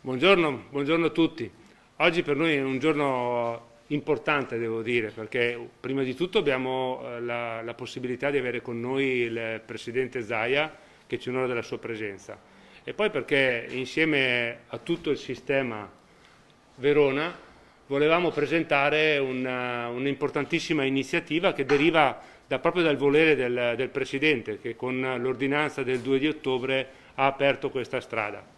Buongiorno a tutti. Oggi per noi è un giorno importante, devo dire, perché prima di tutto abbiamo la possibilità di avere con noi il Presidente Zaia, che ci onora della sua presenza, e poi perché insieme a tutto il sistema Verona volevamo presentare un'importantissima iniziativa che deriva proprio dal volere del Presidente, che con l'ordinanza del 2 di ottobre ha aperto questa strada.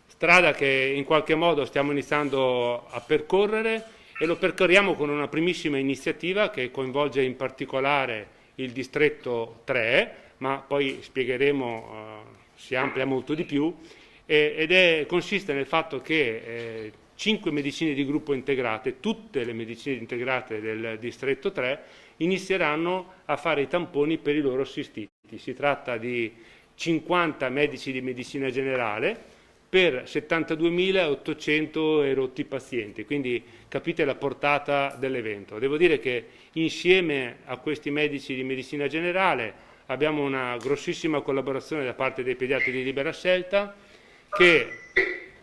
Strada che in qualche modo stiamo iniziando a percorrere e lo percorriamo con una primissima iniziativa che coinvolge in particolare il distretto 3, ma poi spiegheremo, si amplia molto di più, consiste nel fatto che 5 medicine di gruppo integrate, tutte le medicine integrate del distretto 3, inizieranno a fare i tamponi per i loro assistiti. Si tratta di 50 medici di medicina generale per 72.800 e rotti pazienti, quindi capite la portata dell'evento. Devo dire che insieme a questi medici di medicina generale abbiamo una grossissima collaborazione da parte dei pediatri di libera scelta che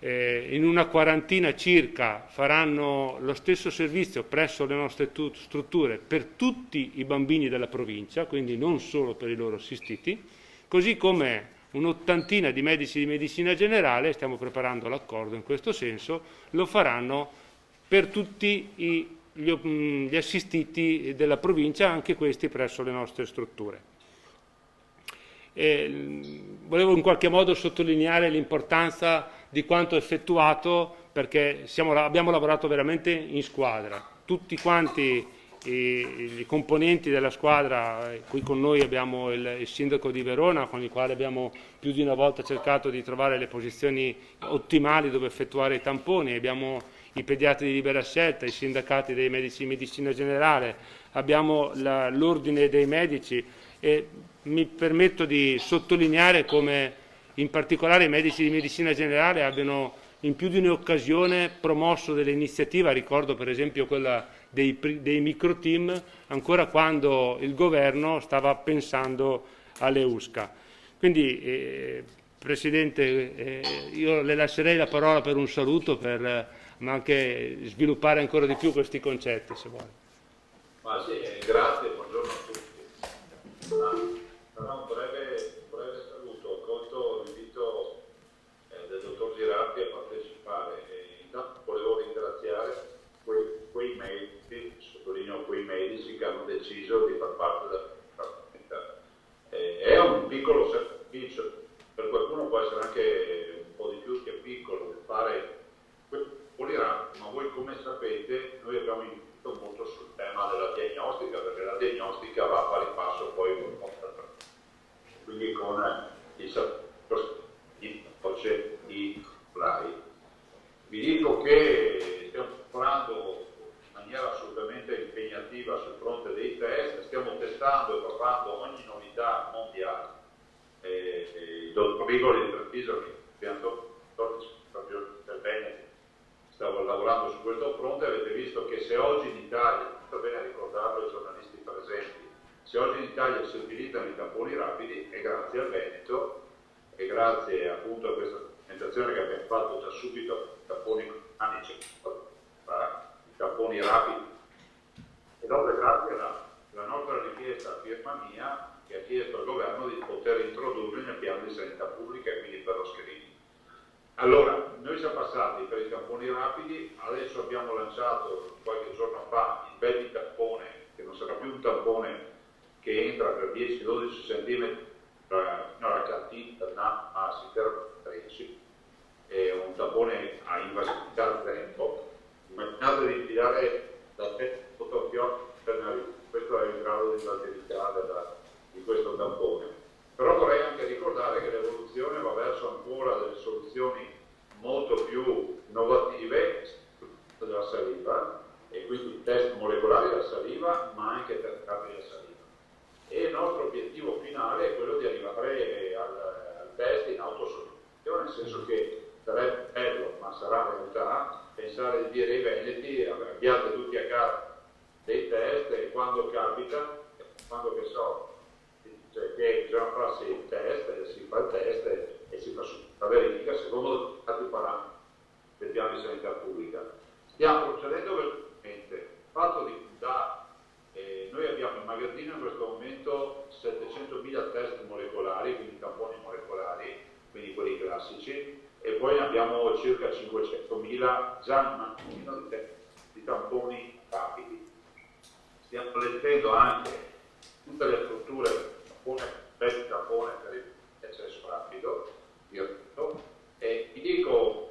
in una quarantina circa faranno lo stesso servizio presso le nostre strutture per tutti i bambini della provincia, quindi non solo per i loro assistiti, così come un'ottantina di medici di medicina generale, stiamo preparando l'accordo in questo senso, lo faranno per tutti gli assistiti della provincia, anche questi presso le nostre strutture. Volevo in qualche modo sottolineare l'importanza di quanto effettuato perché abbiamo lavorato veramente in squadra, tutti quanti i componenti della squadra. Qui con noi abbiamo il sindaco di Verona, con il quale abbiamo più di una volta cercato di trovare le posizioni ottimali dove effettuare i tamponi, abbiamo i pediatri di libera scelta, i sindacati dei medici di medicina generale, abbiamo l'ordine dei medici e mi permetto di sottolineare come in particolare i medici di medicina generale abbiano in più di un'occasione promosso delle iniziative, ricordo per esempio quella dei micro team, ancora quando il governo stava pensando alle USCA. Quindi, Presidente, io le lascerei la parola per un saluto, ma anche sviluppare ancora di più questi concetti, se vuole. Ma sì, grazie, buongiorno a tutti. Un breve saluto, colto l'invito del dottor Girardi a partecipare. Intanto volevo ringraziare quei medici, sottolineo quei medici che hanno deciso di far parte della comunità. È un piccolo sacrificio, per qualcuno può essere anche un po' di più che piccolo, fare polirà, ma voi come sapete noi abbiamo investito molto sul tema della diagnostica, perché la diagnostica va a pari passo poi con quindi con i fly. Vi dico che stiamo lavorando in maniera assolutamente impegnativa sul fronte dei test, stiamo testando e provando ogni novità mondiale. Il dottor Rigoli di Treviso, che abbiamo proprio per bene, stavo lavorando su questo fronte. Avete visto che se oggi in Italia, va bene ricordarlo ai giornalisti presenti, se oggi in Italia si utilizzano i tamponi rapidi è grazie al Veneto e grazie appunto a questa presentazione che abbiamo fatto già subito, i tamponi cronici, i tamponi rapidi, e dopo grazie alla nostra richiesta a firma mia che ha chiesto al governo di poter introdurre nel piano di sanità pubblica e quindi per lo screening. Allora, noi siamo passati per i tamponi rapidi, adesso abbiamo lanciato qualche giorno fa il belli tampone, che non sarà più un tampone che entra per 10-12 cm la cattiva a Siterreci, è un tampone a invasività tempo. Immaginate di tirare da te sotto il fiocco per narice, questo è il grado di invasività di questo tampone. Però vorrei anche ricordare che l'evoluzione va verso ancora delle soluzioni molto più innovative della saliva, e quindi test molecolari della saliva, ma anche terapie della saliva. E il nostro obiettivo finale è quello di arrivare al test in autosoluzione, nel senso che sarebbe bello, ma sarà realtà, pensare di dire ai veneti: abbiate tutti a casa dei test e quando capita, quando che so, cioè che bisogna farsi il test, si fa il test e si fa la verifica secondo i parametri del piano di sanità pubblica. Stiamo procedendo velocemente. Il fatto di puntare, noi abbiamo in magazzino in questo momento 700.000 test molecolari, quindi tamponi molecolari, quindi quelli classici, e poi abbiamo circa 500.000 già in magazzino di tamponi rapidi. Stiamo leggendo anche tutte le strutture tampone per il accesso rapido, diretto, e vi dico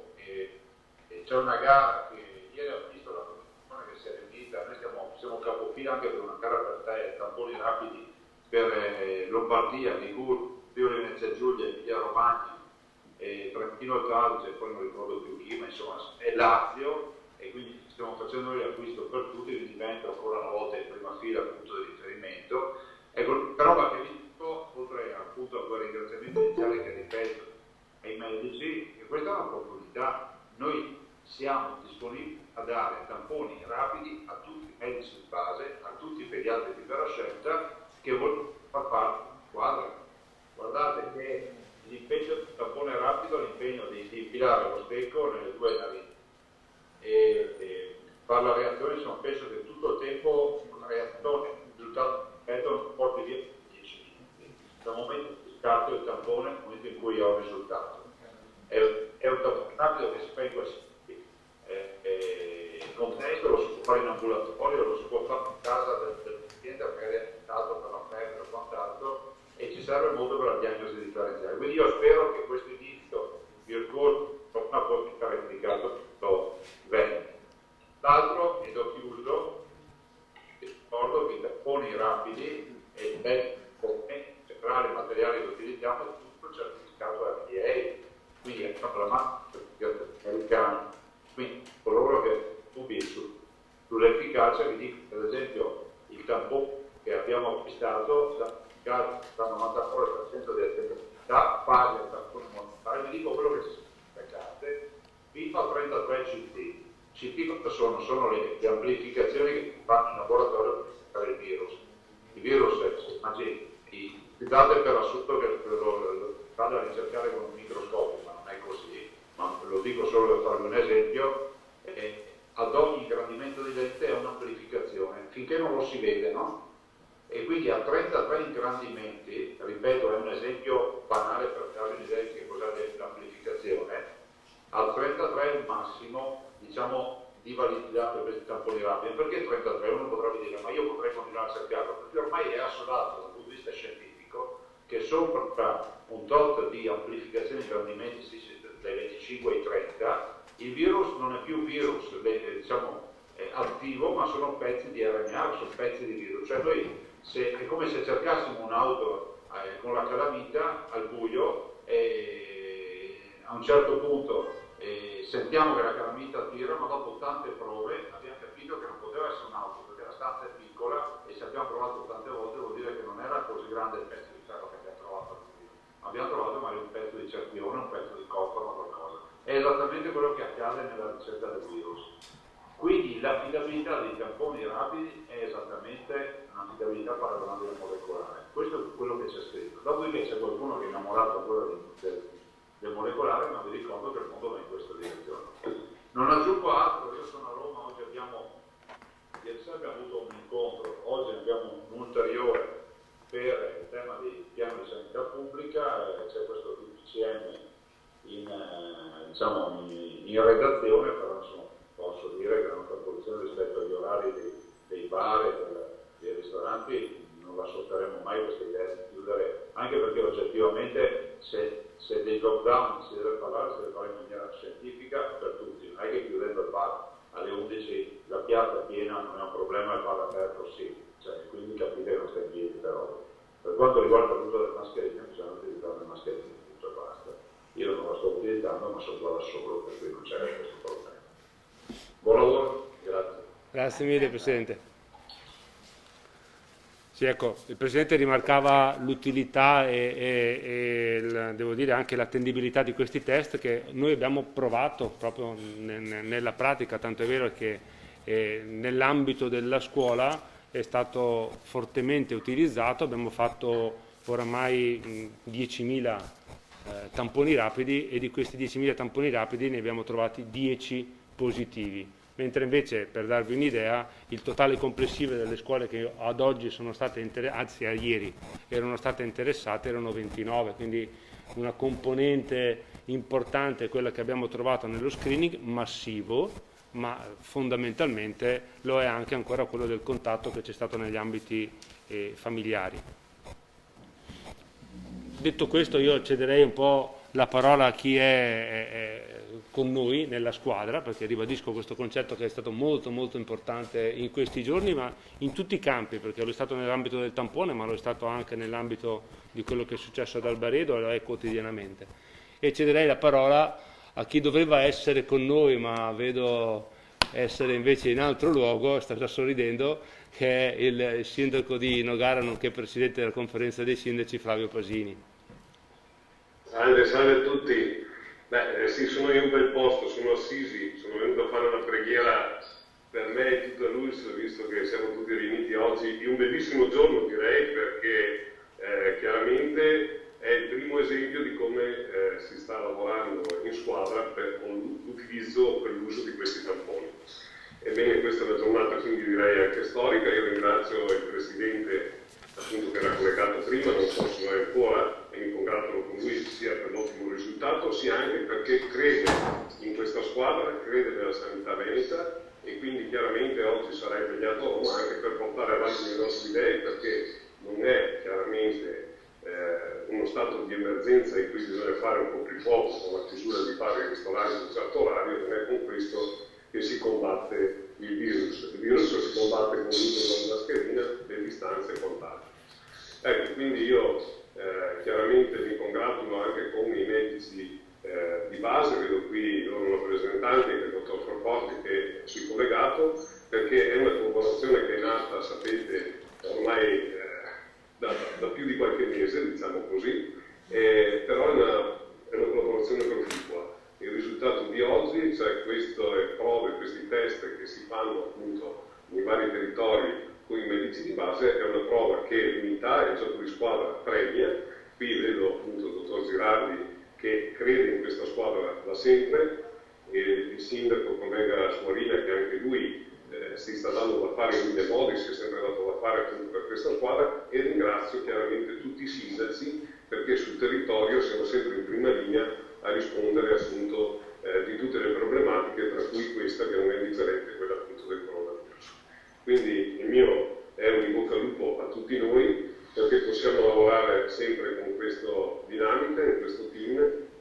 c'è una gara che ieri ho visto la commissione che si è riunita, noi siamo capofila anche per una gara per tamponi rapidi per Lombardia, Liguria, Friuli Venezia Giulia, Emilia Romagna, Trentino Alto Adige, poi non ricordo più chi, ma insomma è Lazio, e quindi stiamo facendo noi l'acquisto per tutti, quindi diventa ancora una volta in prima fila il punto di riferimento. Ecco, l'unica roba che vi dico, oltre appunto a quel ringraziamento iniziale che ripeto ai medici, che questa è un'opportunità. Noi siamo disponibili a dare tamponi rapidi a tutti i medici di base, a tutti i pediatri di libera scelta che vogliono far parte di squadra. Guardate che l'impegno del tampone rapido è l'impegno di infilare lo stecco nelle due narine e fare la reazione, insomma, penso che tutto il tempo una reazione, il risultato non porti via 10 minuti. Dal momento che scatto il tampone, nel momento in cui ho il risultato. È un tampone rapido che si fa in qualsiasi contesto, lo si può fare in ambulatorio, lo si può fare in casa del paziente magari affettato per la febbre o quant'altro, e ci serve molto per la diagnosi differenziale. Quindi io spero che questo inizio virtuoso non può essere replicato tutto bene. L'altro, e do chiuso, ricordo che i tamponi rapidi e i centrali materiali che utilizziamo tutto certificato FDA, quindi è la mano americana. Quindi coloro che dubbi sull'efficacia, vi dico per esempio il tampone che abbiamo acquistato dal 99% di attività pari al tampone molecolare, vi dico quello che si carte, FIFA 33 CT. CT cosa sono? Sono le amplificazioni che si fanno in laboratorio per cercare il virus. Il virus, immagini, date per assunto che lo vado a ricercare con un microscopio, ma non è così, ma lo dico solo per farvi un esempio. Ad ogni ingrandimento di lente è un'amplificazione, finché non lo si vede, no? E quindi a 33 ingrandimenti, ripeto, è un esempio banale per darvi un'idea di che cos'è l'amplificazione, al 33 è il massimo, diciamo, di validità per questi tamponi rapidi. Perché 33? Uno potrebbe dire, ma io potrei continuare a cercarlo, perché ormai è assolato dal punto di vista scientifico che sopra un tot di amplificazioni di ingrandimenti dai 25 ai 30, il virus non è più virus, diciamo, attivo, ma sono pezzi di RNA, sono pezzi di virus. Cioè noi, è come se cercassimo un'auto con la calamita al buio e a un certo punto sentiamo che la calamita tira, ma dopo tante prove abbiamo capito che non poteva essere un'auto perché la stanza è piccola, e se abbiamo provato tante volte vuol dire che non era così grande il pezzo di ferro che abbiamo trovato. Abbiamo trovato magari un pezzo di cerchione, un pezzo di coppa o qualcosa. È esattamente quello che accade nella ricerca del virus. Quindi l'affidabilità dei tamponi rapidi è esattamente un'affidabilità paragonabile al molecolare. Questo è quello che c'è scritto. Dopodiché c'è qualcuno che è innamorato ancora del molecolare, ma vi ricordo che il mondo va in questa direzione. Non aggiungo altro, io sono a Roma, oggi ieri sera abbiamo avuto un incontro, oggi abbiamo un ulteriore per il tema del piano di sanità pubblica, c'è questo DPCM in redazione, però insomma posso dire che la nostra posizione rispetto agli orari dei bar e dei ristoranti non la sotterremo mai questa idea di chiudere, anche perché oggettivamente se dei lockdown si deve parlare, si deve fare in maniera scientifica per tutti, non è che chiudendo il bar alle 11 la piazza piena non è un problema, il bar aperto sì, cioè, quindi capite che non sta in piedi. Però per quanto riguarda l'uso delle mascherine, bisogna utilizzare le mascherine, tutto e basta. Io non la sto utilizzando, ma sono qua da solo, per cui non c'è questo problema. Buon lavoro, grazie. Grazie mille Presidente. Sì, ecco, il Presidente rimarcava l'utilità devo dire anche l'attendibilità di questi test che noi abbiamo provato proprio nella pratica, tanto è vero che nell'ambito della scuola è stato fortemente utilizzato, abbiamo fatto oramai 10.000 tamponi rapidi, e di questi 10.000 tamponi rapidi ne abbiamo trovati 10 positivi, mentre invece, per darvi un'idea, il totale complessivo delle scuole che ad oggi sono state anzi a ieri erano state interessate erano 29, quindi una componente importante è quella che abbiamo trovato nello screening massivo, ma fondamentalmente lo è anche ancora quello del contatto che c'è stato negli ambiti familiari. Detto questo, io cederei un po' la parola a chi è con noi nella squadra, perché ribadisco questo concetto che è stato molto molto importante in questi giorni, ma in tutti i campi, perché lo è stato nell'ambito del tampone, ma lo è stato anche nell'ambito di quello che è successo ad Albaredo e lo è quotidianamente. E cederei la parola a chi doveva essere con noi, ma vedo essere invece in altro luogo, sta già sorridendo, che è il sindaco di Nogara, nonché presidente della conferenza dei sindaci, Flavio Pasini. Salve a tutti. Sì, sono in un bel posto, sono Assisi, sono venuto a fare una preghiera per me e tutta l'ULSS, visto che siamo tutti riuniti oggi, di un bellissimo giorno direi, perché chiaramente è il primo esempio di come si sta lavorando in squadra per l'utilizzo, per l'uso di questi tamponi. Ebbene, questa è una giornata quindi direi anche storica. Io ringrazio il Presidente appunto che era collegato prima, non so se lo è ancora, e mi congratulo con lui sia per l'ottimo risultato, sia anche perché crede in questa squadra, crede nella sanità veneta, e quindi chiaramente oggi sarà impegnato a Roma anche per portare avanti le nostre idee, perché non è chiaramente uno stato di emergenza in cui bisogna fare un po' più poco con la chiusura di vari ristoranti a un certo orario, non è con questo che si combatte il virus. Il virus si combatte con l'uso della mascherina, le distanze e quant'altro. Ecco, quindi io chiaramente mi congratulo anche con i medici di base, vedo qui il loro rappresentante, che è il dottor Fraporti, che si è collegato, perché è una collaborazione che è nata, sapete, ormai da più di qualche mese, diciamo così, però è una collaborazione proficua. Il risultato di oggi, cioè queste prove, questi test che si fanno appunto nei vari territori con i medici di base, è una prova che l'unità e il gioco di squadra premia. Qui vedo appunto il dottor Girardi che crede in questa squadra da sempre, e il sindaco, collega Suarina, che anche lui si sta dando da fare in mille modi, si è sempre dato da fare appunto per questa squadra, e ringrazio chiaramente tutti i sindaci, perché sul territorio siamo sempre in prima linea a rispondere appunto di tutte le problematiche, tra cui questa che non è differente, quella appunto del coronavirus. Quindi il mio è un in bocca al lupo a tutti noi, perché possiamo lavorare sempre con questa dinamica, in questo team,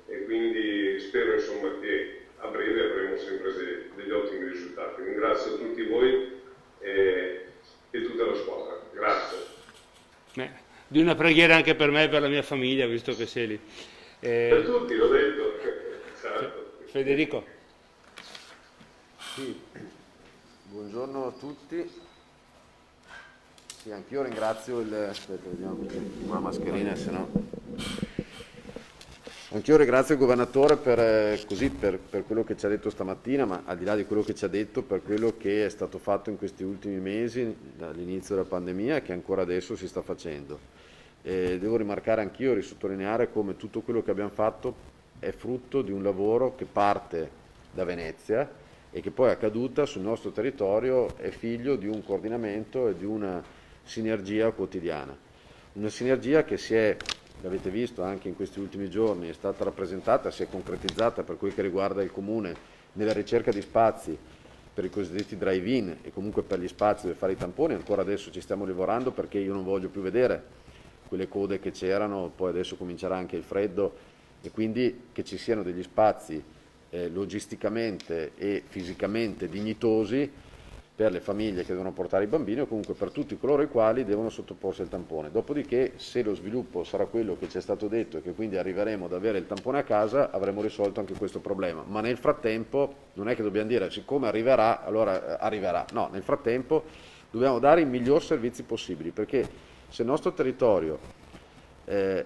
e quindi spero insomma che a breve avremo sempre degli ottimi risultati. Ringrazio tutti voi e tutta la squadra. Grazie. Di una preghiera anche per me e per la mia famiglia, visto che sei lì. Per tutti, l'ho detto. Certo. Federico. Sì. Buongiorno a tutti. Sì, anch'io ringrazio aspetta, vediamo perché una mascherina, se no. Anch'io ringrazio il governatore per quello che ci ha detto stamattina, ma al di là di quello che ci ha detto, per quello che è stato fatto in questi ultimi mesi, dall'inizio della pandemia, e che ancora adesso si sta facendo. Devo rimarcare anch'io, risottolineare come tutto quello che abbiamo fatto è frutto di un lavoro che parte da Venezia e che poi è accaduta sul nostro territorio, è figlio di un coordinamento e di una sinergia quotidiana. Una sinergia che l'avete visto anche in questi ultimi giorni, è stata rappresentata, si è concretizzata per quel che riguarda il Comune nella ricerca di spazi per i cosiddetti drive-in e comunque per gli spazi dove fare i tamponi. Ancora adesso ci stiamo lavorando, perché io non voglio più vedere quelle code che c'erano, poi adesso comincerà anche il freddo, e quindi che ci siano degli spazi logisticamente e fisicamente dignitosi per le famiglie che devono portare i bambini, o comunque per tutti coloro i quali devono sottoporsi al tampone. Dopodiché, se lo sviluppo sarà quello che ci è stato detto e che quindi arriveremo ad avere il tampone a casa, avremo risolto anche questo problema. Ma nel frattempo non è che dobbiamo dire siccome arriverà, allora arriverà. No, nel frattempo dobbiamo dare i miglior servizi possibili, perché se il nostro territorio è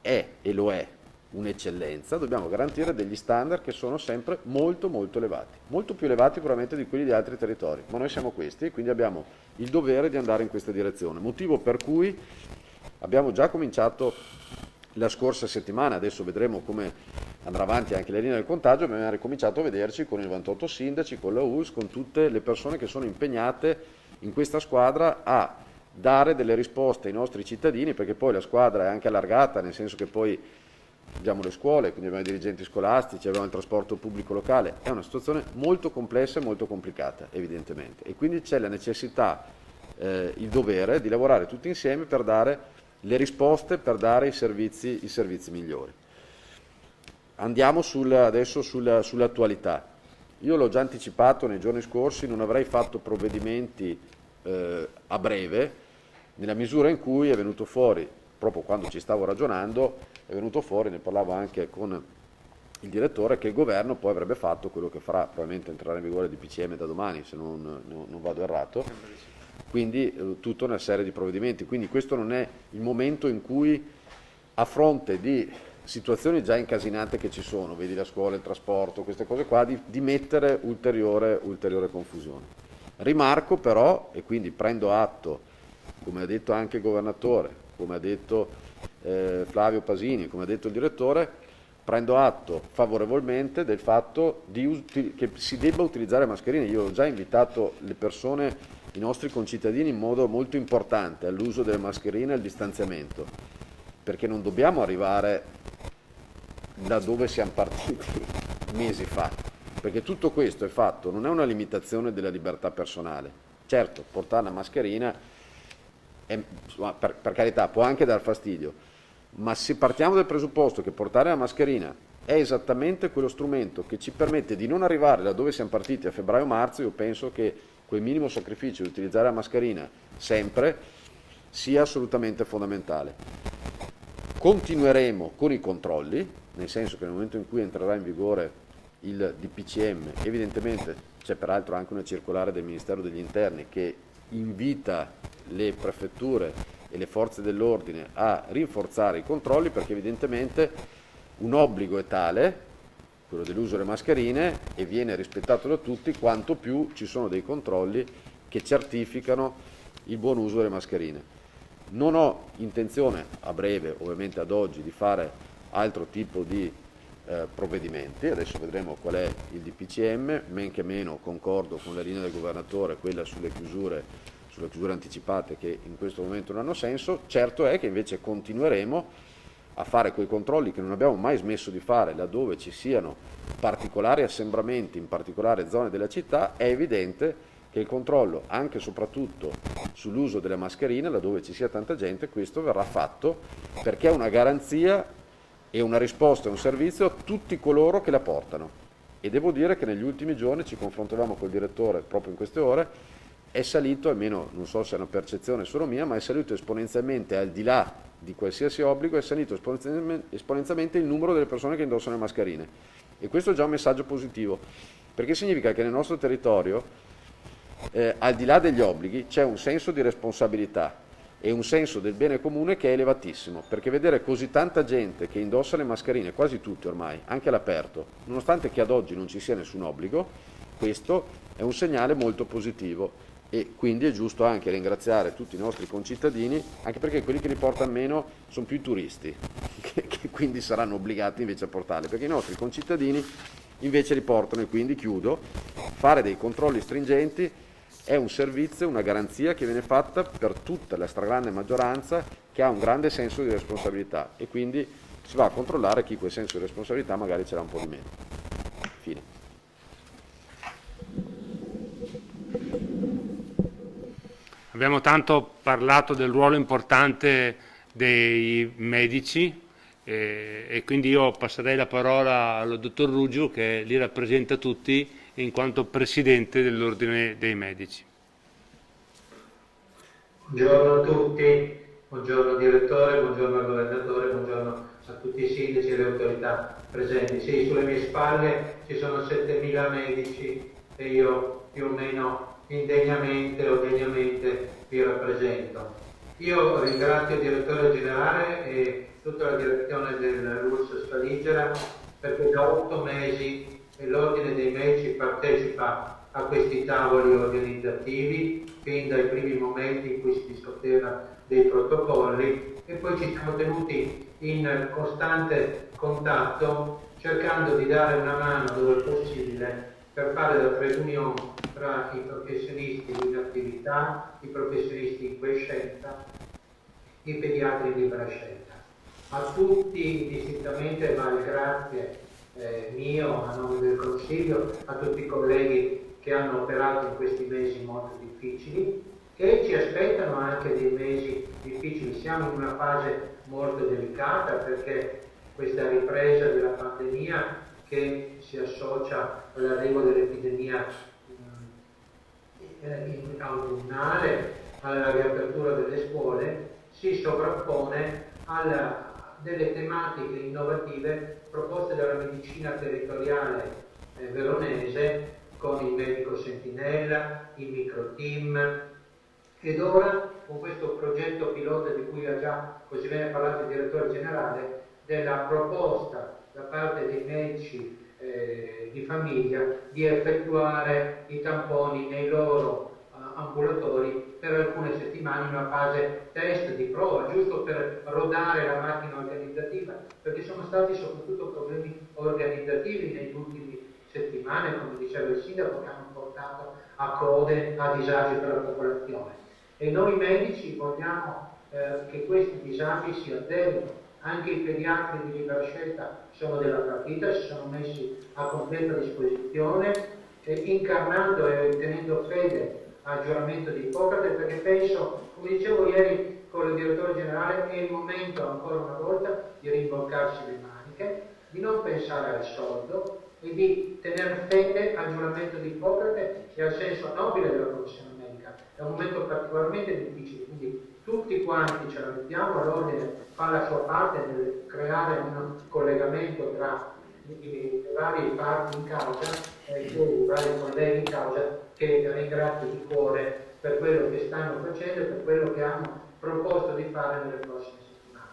e lo è un'eccellenza, dobbiamo garantire degli standard che sono sempre molto molto elevati, molto più elevati probabilmente di quelli di altri territori, ma noi siamo questi e quindi abbiamo il dovere di andare in questa direzione, motivo per cui Abbiamo già cominciato la scorsa settimana, adesso vedremo come andrà avanti anche la linea del contagio, abbiamo ricominciato a vederci con i 28 sindaci, con la ULS, con tutte le persone che sono impegnate in questa squadra a dare delle risposte ai nostri cittadini, perché poi la squadra è anche allargata, nel senso che poi abbiamo le scuole, quindi abbiamo i dirigenti scolastici, abbiamo il trasporto pubblico locale, è una situazione molto complessa e molto complicata evidentemente, e quindi c'è la necessità, il dovere di lavorare tutti insieme per dare le risposte, per dare i servizi migliori. Andiamo adesso sull'attualità. Io l'ho già anticipato nei giorni scorsi, non avrei fatto provvedimenti a breve, nella misura in cui è venuto fuori, proprio quando ci stavo ragionando, è venuto fuori, ne parlavo anche con il direttore, che il governo poi avrebbe fatto quello che farà, probabilmente entrerà in vigore il DPCM da domani, se non vado errato, quindi tutta una serie di provvedimenti. Quindi questo non è il momento in cui, a fronte di situazioni già incasinate che ci sono, vedi la scuola, il trasporto, queste cose qua, di mettere ulteriore confusione. Rimarco però, e quindi prendo atto, come ha detto anche il governatore, come ha detto Flavio Pasini, come ha detto il direttore, prendo atto favorevolmente del fatto che si debba utilizzare mascherine. Io ho già invitato le persone, i nostri concittadini, in modo molto importante all'uso delle mascherine e al distanziamento, perché non dobbiamo arrivare da dove siamo partiti mesi fa, perché tutto questo è fatto, non è una limitazione della libertà personale. Certo, portare la mascherina per carità può anche dar fastidio, ma se partiamo dal presupposto che portare la mascherina è esattamente quello strumento che ci permette di non arrivare da dove siamo partiti a febbraio-marzo, io penso che quel minimo sacrificio di utilizzare la mascherina sempre sia assolutamente fondamentale. Continueremo con i controlli, nel senso che nel momento in cui entrerà in vigore il DPCM, evidentemente c'è peraltro anche una circolare del Ministero degli Interni che invita le prefetture e le forze dell'ordine a rinforzare i controlli, perché evidentemente un obbligo è tale, quello dell'uso delle mascherine, e viene rispettato da tutti quanto più ci sono dei controlli che certificano il buon uso delle mascherine. Non ho intenzione a breve, ovviamente ad oggi, di fare altro tipo di provvedimenti, adesso vedremo qual è il DPCM, men che meno concordo con la linea del governatore, quella sulle chiusure anticipate, che in questo momento non hanno senso. Certo è che invece continueremo a fare quei controlli che non abbiamo mai smesso di fare laddove ci siano particolari assembramenti in particolari zone della città. È evidente che il controllo, anche e soprattutto sull'uso delle mascherine, laddove ci sia tanta gente, questo verrà fatto perché è una garanzia e una risposta e un servizio a tutti coloro che la portano. E devo dire che negli ultimi giorni ci confrontavamo col direttore proprio in queste ore, è salito, almeno non so se è una percezione solo mia, ma è salito esponenzialmente, al di là di qualsiasi obbligo, è salito esponenzialmente il numero delle persone che indossano le mascherine. E questo è già un messaggio positivo, perché significa che nel nostro territorio, al di là degli obblighi, c'è un senso di responsabilità e un senso del bene comune che è elevatissimo, perché vedere così tanta gente che indossa le mascherine, quasi tutti ormai, anche all'aperto, nonostante che ad oggi non ci sia nessun obbligo, questo è un segnale molto positivo. E quindi è giusto anche ringraziare tutti i nostri concittadini, anche perché quelli che li portano meno sono più i turisti, che quindi saranno obbligati invece a portarli, perché i nostri concittadini invece li portano. E quindi chiudo, fare dei controlli stringenti è un servizio, una garanzia che viene fatta per tutta la stragrande maggioranza che ha un grande senso di responsabilità, e quindi si va a controllare chi quel senso di responsabilità magari ce l'ha un po' di meno. Fine. Abbiamo tanto parlato del ruolo importante dei medici e quindi io passerei la parola al dottor Ruggio, che li rappresenta tutti in quanto presidente dell'Ordine dei Medici. Buongiorno a tutti, buongiorno direttore, buongiorno al governatore, buongiorno a tutti i sindaci e le autorità presenti. Sì, sulle mie spalle ci sono 7.000 medici e io più o meno indegnamente o degnamente vi rappresento. Io ringrazio il direttore generale e tutta la direzione dell'ULSS Scaligera, perché da 8 mesi l'Ordine dei Medici partecipa a questi tavoli organizzativi fin dai primi momenti in cui si discuteva dei protocolli, e poi ci siamo tenuti in costante contatto cercando di dare una mano dove possibile per fare da trade union tra i professionisti in attività, i professionisti in quiescenza, i pediatri in libera scelta. A tutti distintamente va il grazie mio a nome del Consiglio, a tutti i colleghi che hanno operato in questi mesi molto difficili, che ci aspettano anche dei mesi difficili. Siamo in una fase molto delicata perché questa ripresa della pandemia, che si associa all'arrivo dell'epidemia autunnale, alla riapertura delle scuole, si sovrappone a delle tematiche innovative proposte dalla medicina territoriale veronese, con il medico sentinella, i micro team, ed ora con questo progetto pilota di cui ha già così bene parlato il direttore generale, della proposta da parte dei medici di famiglia di effettuare i tamponi nei loro ambulatori per alcune settimane in una fase test di prova, giusto per rodare la macchina organizzativa, perché sono stati soprattutto problemi organizzativi negli ultimi settimane, come diceva il sindaco, che hanno portato a code, a disagi per la popolazione. E noi medici vogliamo che questi disagi si attenuino. Anche i pediatri di libera scelta sono della partita, si sono messi a completa disposizione, incarnando e tenendo fede al giuramento di Ippocrate, perché penso, come dicevo ieri con il direttore generale, è il momento ancora una volta di rimbolcarsi le maniche, di non pensare al soldo e di tenere fede al giuramento di Ippocrate e al senso nobile della professione medica. È un momento particolarmente difficile, quindi tutti quanti ce la mettiamo, l'ordine fa la sua parte nel creare un collegamento tra i vari parti in causa e i vari colleghi in causa, che ringrazio di cuore per quello che stanno facendo e per quello che hanno proposto di fare nelle prossime settimane.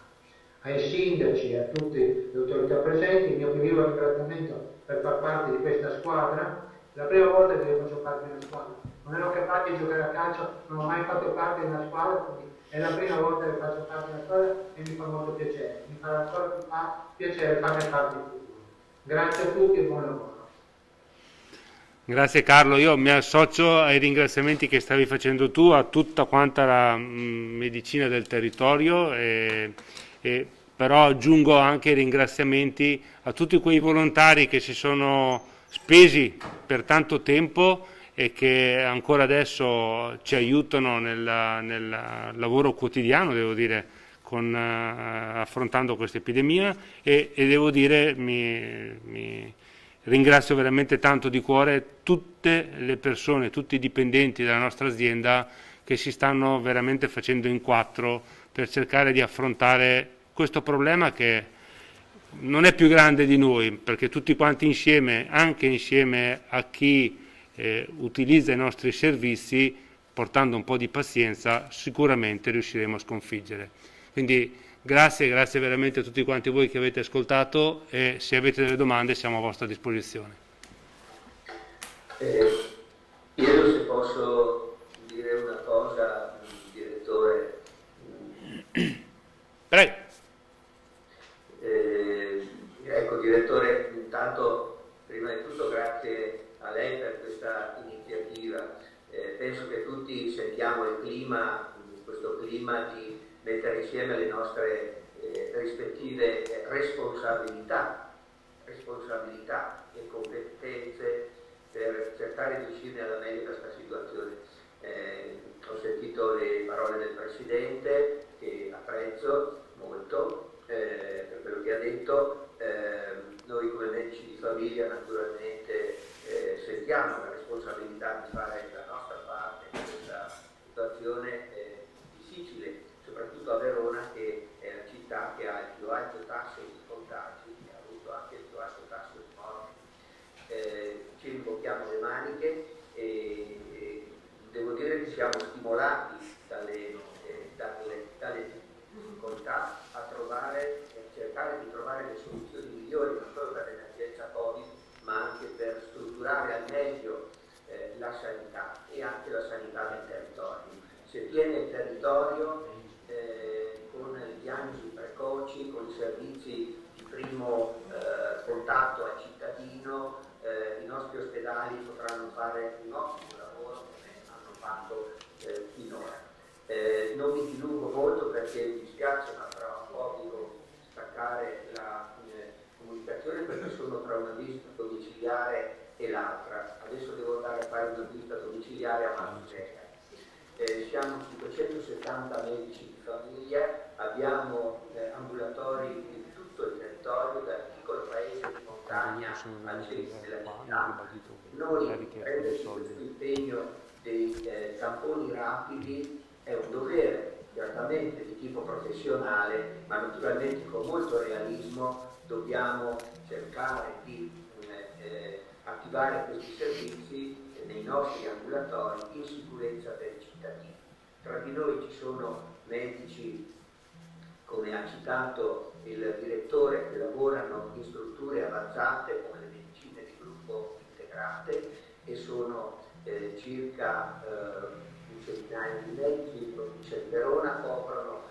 Ai sindaci e a tutte le autorità presenti il mio più vivo ringraziamento per far parte di questa squadra. La prima volta che io faccio parte di una squadra, non ero capace di giocare a calcio, non ho mai fatto parte di una squadra, quindi è la prima volta che faccio parte di una squadra e mi fa molto piacere, mi fa ancora più piacere farne parte in futuro. Grazie a tutti e buon lavoro. Grazie Carlo, io mi associo ai ringraziamenti che stavi facendo tu a tutta quanta la medicina del territorio, però aggiungo anche i ringraziamenti a tutti quei volontari che si sono spesi per tanto tempo e che ancora adesso ci aiutano nel lavoro quotidiano, devo dire, affrontando questa epidemia, e devo dire mi ringrazio veramente tanto di cuore tutte le persone, tutti i dipendenti della nostra azienda che si stanno veramente facendo in quattro per cercare di affrontare questo problema che non è più grande di noi, perché tutti quanti insieme, anche insieme a chi utilizza i nostri servizi, portando un po' di pazienza, sicuramente riusciremo a sconfiggere. Quindi grazie veramente a tutti quanti voi che avete ascoltato, e se avete delle domande siamo a vostra disposizione. Io, se posso dire una cosa, direttore. Prego. Ecco, direttore, intanto prima di tutto grazie a lei per questa iniziativa. Penso che tutti sentiamo il clima, questo clima di mettere insieme le nostre rispettive responsabilità e competenze per cercare di uscire alla meglio da questa situazione. Ho sentito le parole del Presidente, che apprezzo molto per quello che ha detto. Noi come medici di famiglia naturalmente sentiamo la responsabilità di fare la nostra parte in questa situazione difficile, soprattutto a Verona, che è la città che ha il più alto tasso di contagi e ha avuto anche il più alto tasso di morti. Ci rimbocchiamo le maniche e devo dire che siamo stimolati dalle contatto al cittadino, i nostri ospedali potranno fare un ottimo lavoro come hanno fatto finora. Non mi dilungo molto perché mi dispiace, ma tra un po' devo staccare la comunicazione perché sono tra una visita domiciliare e l'altra. Adesso devo andare a fare una visita domiciliare a Marsiglia. Siamo 570 medici di famiglia, abbiamo ambulatori in tutto il territorio, dal piccolo paese di montagna al centro della città. Noi prenderci questo impegno dei tamponi rapidi è un dovere, certamente di tipo professionale, ma naturalmente con molto realismo dobbiamo cercare di attivare questi servizi nei nostri ambulatori in sicurezza per i cittadini. Tra di noi ci sono medici, come ha citato il direttore, che lavorano in strutture avanzate come le medicine di gruppo integrate e sono circa un centinaio di medici in provincia di Verona, coprono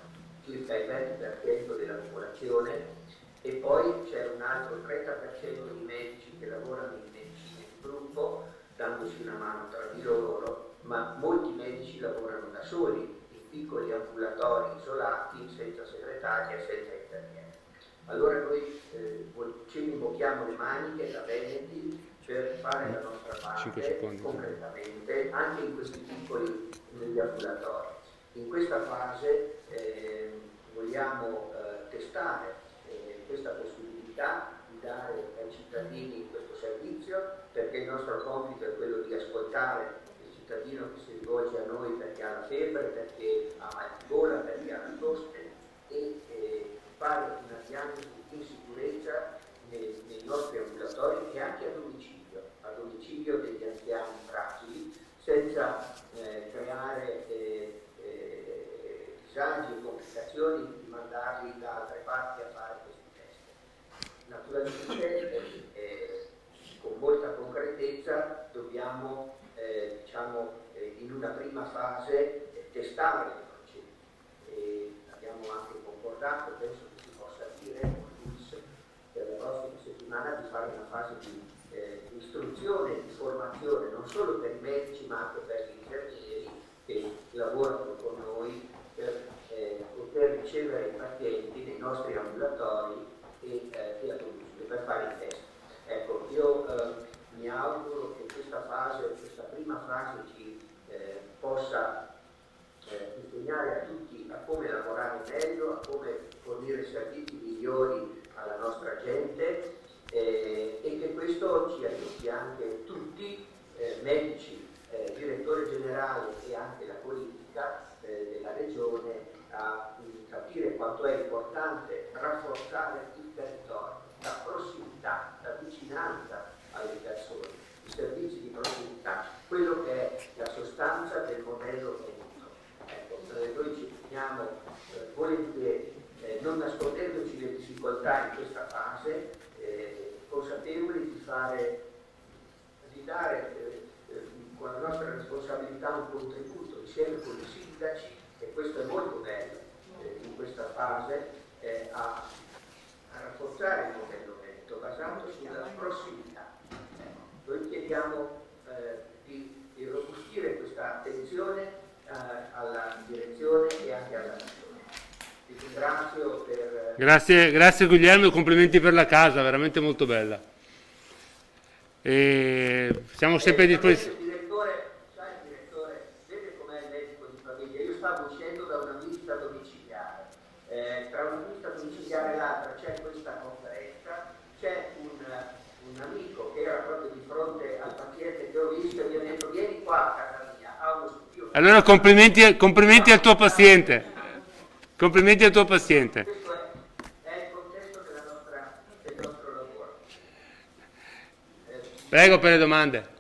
circa il 20% della popolazione e poi c'è un altro 30% di medici che lavorano in medicine di gruppo, dandosi una mano tra di loro, ma molti medici lavorano da soli, in piccoli ambulatori isolati, senza segretaria e senza infermiere. Allora noi ci imbocchiamo le maniche da veneti per fare la nostra parte concretamente, anche in questi piccoli ambulatori. In questa fase vogliamo testare questa possibilità di dare ai cittadini questo servizio, perché il nostro compito è quello di ascoltare il cittadino che si rivolge a noi perché ha la febbre, perché ha mal di gola, perché ha la tosse e fare una diagnosi in sicurezza nei nostri ambulatori e anche a domicilio degli anziani fragili, senza creare disagi e complicazioni di mandarli da altre parti a fare questi test. Naturalmente con molta concretezza dobbiamo in una prima fase testare le procedure. Abbiamo anche concordato, penso che si possa dire con l'ULSS per la prossima settimana, di fare una fase di istruzione e di formazione non solo per i medici ma anche per gli infermieri che lavorano con noi per poter ricevere i pazienti nei nostri ambulatori e a domicilio per fare i test. Ecco, io mi auguro che questa prima fase ci possa insegnare a tutti a come lavorare meglio, a come fornire servizi migliori alla nostra gente e che questo ci aiuti anche tutti, medici, direttore generale e anche la politica della regione a capire quanto è importante rafforzare il territorio, la prossimità, la vicinanza alle persone, i servizi di prossimità, quello che è la sostanza del modello veneto. Ecco, noi ci teniamo volentieri, non nascondendoci le difficoltà in questa fase, consapevoli di dare con la nostra responsabilità un contributo insieme con i sindaci, e questo è molto bello in questa fase, a rafforzare il modello veneto basato sulla prossimità. Noi chiediamo di robustire questa attenzione alla direzione e anche alla nazione. Vi ringrazio per... Grazie Guglielmo e complimenti per la casa, veramente molto bella. E siamo sempre a disposizione. Il direttore, vede com'è il medico di famiglia? Io stavo uscendo da una visita domiciliare, tra una visita domiciliare e l'altra c'è questa conferenza, c'è un amico che era proprio di fronte al paziente che ho visto e mi ha detto: vieni qua a casa mia, a uno studio. Allora complimenti al tuo paziente. Complimenti al tuo paziente. Questo è il contesto del nostro lavoro. Prego per le domande.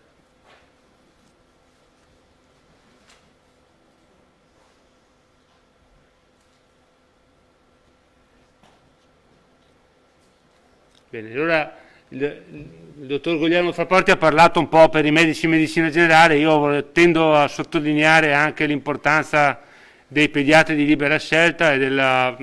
Bene, allora il dottor Guglielmo Fraporti ha parlato un po' per i medici di medicina generale. Io tendo a sottolineare anche l'importanza dei pediatri di libera scelta e della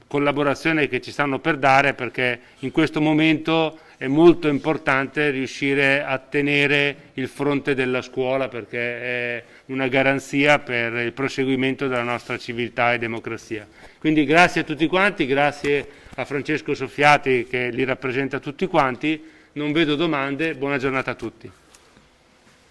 collaborazione che ci stanno per dare, perché in questo momento è molto importante riuscire a tenere il fronte della scuola, perché è una garanzia per il proseguimento della nostra civiltà e democrazia. Quindi grazie a tutti quanti, grazie a Francesco Soffiati che li rappresenta tutti quanti, non vedo domande, buona giornata a tutti.